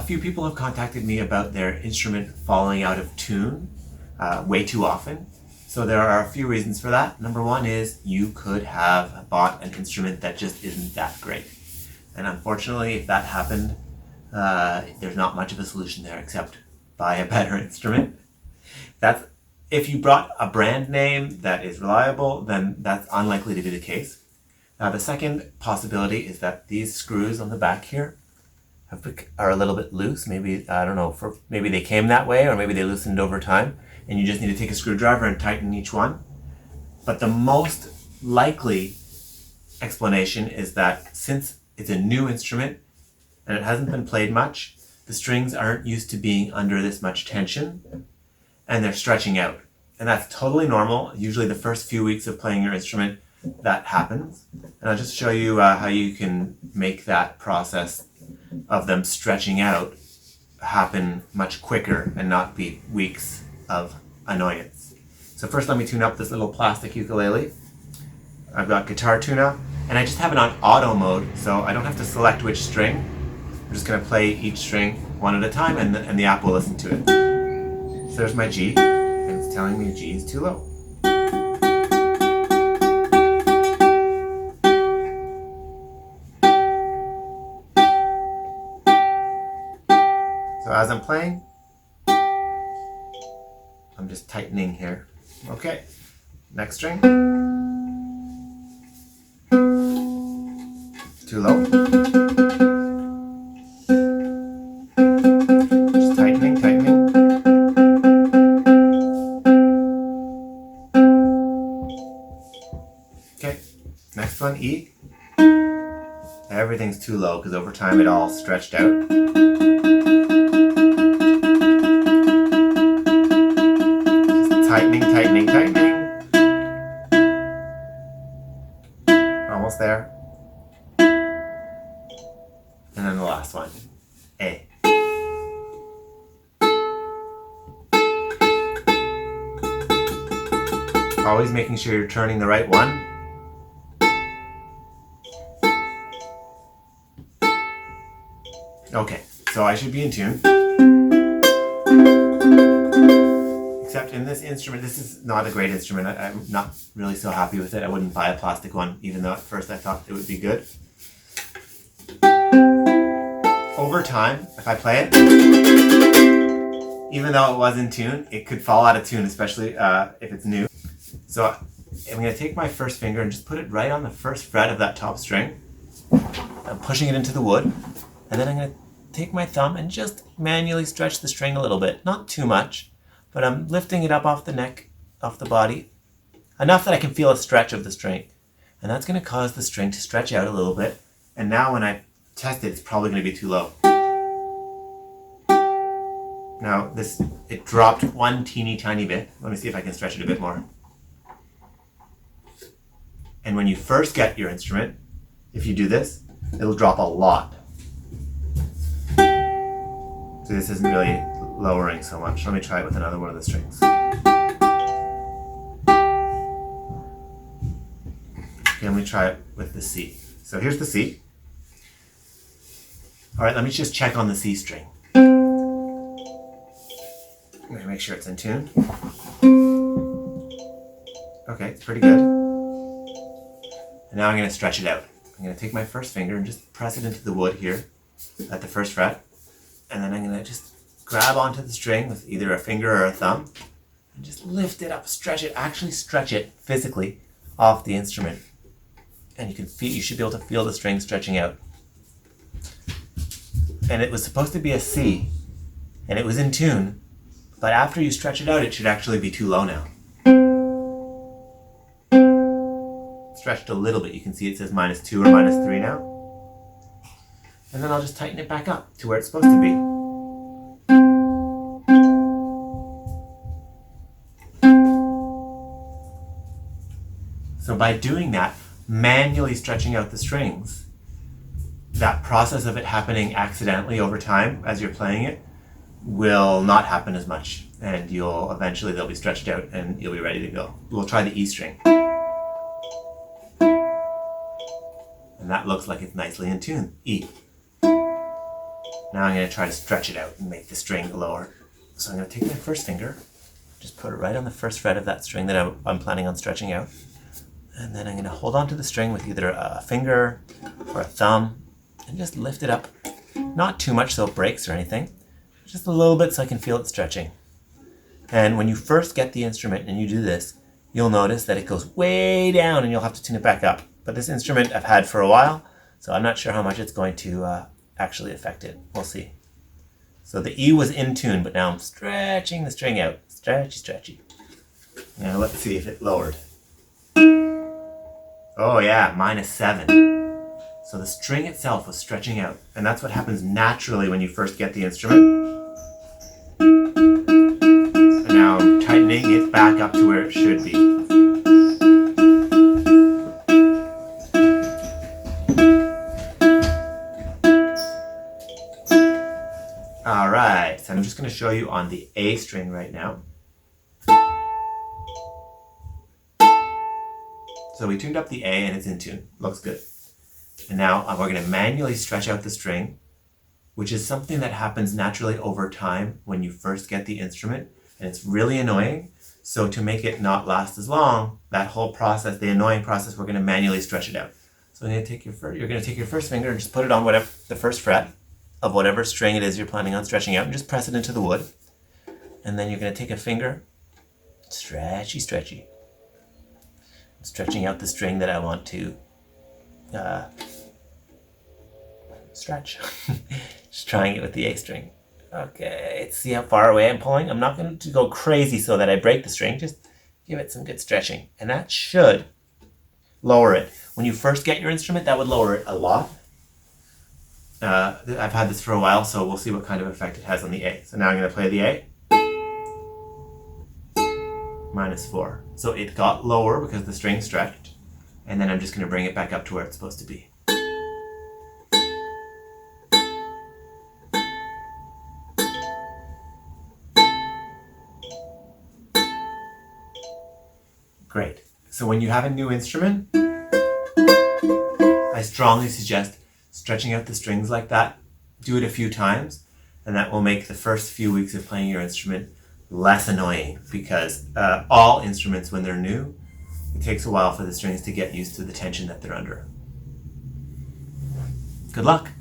few people have contacted me about their instrument falling out of tune way too often. So there are a few reasons for that. Number one is you could have bought an instrument that just isn't that great. And unfortunately, if that happened, there's not much of a solution there except buy a better instrument. If you brought a brand name that is reliable, then that's unlikely to be the case. The second possibility is that these screws on the back here are a little bit loose. Maybe, I don't know, maybe they came that way or maybe they loosened over time and you just need to take a screwdriver and tighten each one. But the most likely explanation is that since it's a new instrument and it hasn't been played much, the strings aren't used to being under this much tension and they're stretching out. And that's totally normal. Usually the first few weeks of playing your instrument, that happens. And I'll just show you how you can make that process of them stretching out happen much quicker and not be weeks of annoyance. So first let me tune up this little plastic ukulele. I've got guitar tune-up and I just have it on auto mode so I don't have to select which string. I'm just going to play each string one at a time and the app will listen to it. So there's my G and it's telling me G is too low. So as I'm playing, I'm just tightening here. Okay, next string. Too low. Just tightening. Okay, next one, E. Everything's too low because over time it all stretched out. Tightening. Almost there. And then the last one, A. Always making sure you're turning the right one. Okay, so I should be in tune. Except in this instrument, this is not a great instrument. I'm not really so happy with it. I wouldn't buy a plastic one, even though at first I thought it would be good. Over time, if I play it, even though it was in tune, it could fall out of tune, especially if it's new. So I'm going to take my first finger and just put it right on the first fret of that top string. I'm pushing it into the wood. And then I'm going to take my thumb and just manually stretch the string a little bit. Not too much, but I'm lifting it up off the neck, off the body, enough that I can feel a stretch of the string. And that's going to cause the string to stretch out a little bit. And now when I test it, it's probably going to be too low. Now it dropped one teeny tiny bit. Let me see if I can stretch it a bit more. And when you first get your instrument, if you do this, it'll drop a lot. So this isn't really lowering so much. Let me try it with another one of the strings. Okay, let me try it with the C. So here's the C. All right, let me just check on the C string. I'm going to make sure it's in tune. Okay, it's pretty good. And now I'm going to stretch it out. I'm going to take my first finger and just press it into the wood here at the first fret. And then I'm going to just grab onto the string with either a finger or a thumb and just lift it up, stretch it, actually stretch it physically off the instrument. And you should be able to feel the string stretching out. And it was supposed to be a C, and it was in tune, but after you stretch it out, it should actually be too low now. Stretched a little bit. You can see it says -2 or -3 now. And then I'll just tighten it back up to where it's supposed to be. So by doing that, manually stretching out the strings, that process of it happening accidentally over time as you're playing it will not happen as much, and they'll be stretched out and you'll be ready to go. We'll try the E string. And that looks like it's nicely in tune. E. Now I'm going to try to stretch it out and make the string lower. So I'm going to take my first finger, just put it right on the first fret of that string that I'm planning on stretching out. And then I'm going to hold on to the string with either a finger or a thumb and just lift it up. Not too much so it breaks or anything, just a little bit so I can feel it stretching. And when you first get the instrument and you do this, you'll notice that it goes way down and you'll have to tune it back up. But this instrument I've had for a while, so I'm not sure how much it's going to actually affect it. We'll see. So the E was in tune, but now I'm stretching the string out. Stretchy, stretchy. Now let's see if it lowered. Oh yeah, -7. So the string itself was stretching out, and that's what happens naturally when you first get the instrument. And now I'm tightening it back up to where it should be. Alright, so I'm just going to show you on the A string right now. So we tuned up the A and it's in tune. Looks good. And now we're going to manually stretch out the string, which is something that happens naturally over time when you first get the instrument. And it's really annoying. So to make it not last as long, that whole process, the annoying process, we're going to manually stretch it out. So you're going to take your first finger and just put it on whatever the first fret of whatever string it is you're planning on stretching out and just press it into the wood. And then you're going to take a finger, stretchy, stretchy. Stretching out the string that I want to stretch. Just trying it with the A string. Okay, see how far away I'm pulling? I'm not going to go crazy so that I break the string. Just give it some good stretching. And that should lower it. When you first get your instrument, that would lower it a lot. I've had this for a while, so we'll see what kind of effect it has on the A. So now I'm going to play the A. -4. So it got lower because the string stretched, and then I'm just going to bring it back up to where it's supposed to be. Great. So when you have a new instrument, I strongly suggest stretching out the strings like that. Do it a few times, and that will make the first few weeks of playing your instrument less annoying, because all instruments, when they're new, it takes a while for the strings to get used to the tension that they're under. Good luck!